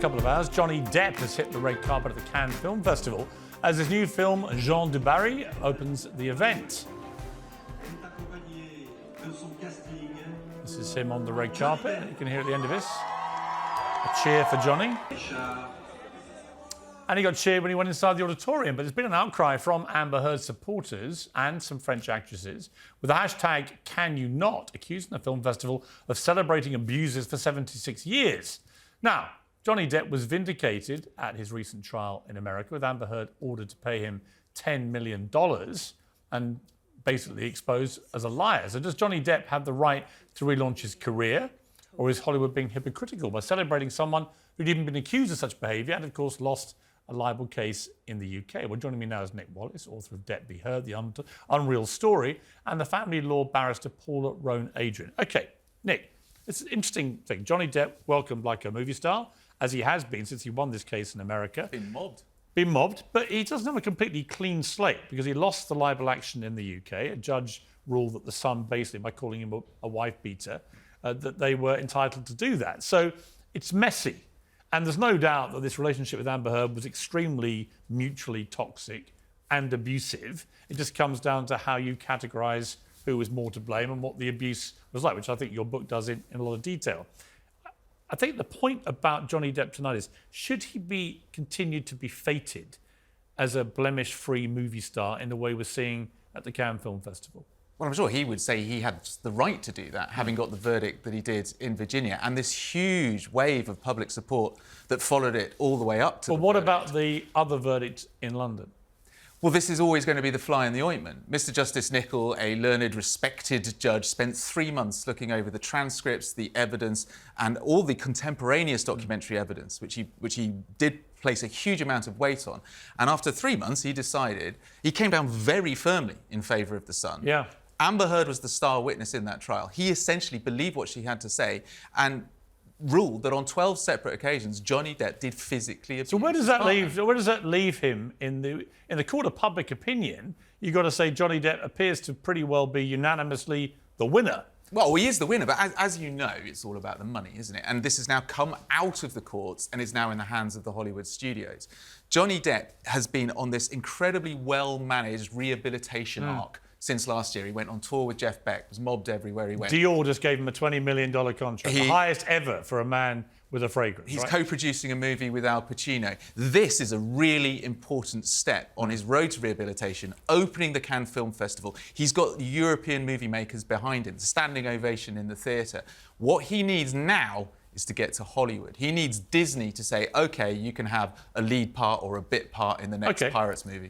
couple of hours, Johnny Depp has hit the red carpet at the Cannes Film Festival as his new film, Jean de Barry, opens the event. This is him on the red carpet. You can hear at the end of this. A cheer for Johnny. And he got cheered when he went inside the auditorium. But there's been an outcry from Amber Heard supporters and some French actresses with the hashtag #CanYouNot, accusing the film festival of celebrating abuses for 76 years. Now, Johnny Depp was vindicated at his recent trial in America, with Amber Heard ordered to pay him $10 million and basically exposed as a liar. So does Johnny Depp have the right to relaunch his career, or is Hollywood being hypocritical by celebrating someone who'd even been accused of such behaviour and, of course, lost a libel case in the UK? Well, joining me now is Nick Wallis, author of Depp V Heard, The Unreal Story, and the family law barrister Paula Roan Adrian. OK, Nick, it's an interesting thing. Johnny Depp welcomed like a movie star, as he has been since he won this case in America. Been mobbed, but he doesn't have a completely clean slate because he lost the libel action in the UK. A judge ruled that the Sun, basically, by calling him a wife beater, that they were entitled to do that. So it's messy. And there's no doubt that this relationship with Amber Heard was extremely mutually toxic and abusive. It just comes down to how you categorise who was more to blame and what the abuse was like, which I think your book does in a lot of detail. I think the point about Johnny Depp tonight is, should he be continued to be feted as a blemish-free movie star in the way we're seeing at the Cannes Film Festival? Well, I'm sure he would say he had the right to do that, having got the verdict that he did in Virginia, and this huge wave of public support that followed it all the way up to. But what about the other verdict in London? Well, this is always going to be the fly in the ointment. Mr. Justice Nichol, a learned, respected judge, spent 3 months looking over the transcripts, the evidence, and all the contemporaneous documentary evidence, which he did place a huge amount of weight on. And after 3 months, he came down very firmly in favour of the Sun. Yeah. Amber Heard was the star witness in that trial. He essentially believed what she had to say and ruled that on 12 separate occasions, Johnny Depp did physically abuse. So where does that leave? Where does that leave him in the court of public opinion? You've got to say Johnny Depp appears to pretty well be unanimously the winner. Well, he is the winner, but as you know, it's all about the money, isn't it? And this has now come out of the courts and is now in the hands of the Hollywood studios. Johnny Depp has been on this incredibly well-managed rehabilitation arc since last year. He went on tour with Jeff Beck, was mobbed everywhere he went. Dior just gave him a $20 million contract, the highest ever for a man with a fragrance. He's co-producing a movie with Al Pacino. This is a really important step on his road to rehabilitation, opening the Cannes Film Festival. He's got European movie makers behind him, standing ovation in the theatre. What he needs now is to get to Hollywood. He needs Disney to say, OK, you can have a lead part or a bit part in the next Pirates movie.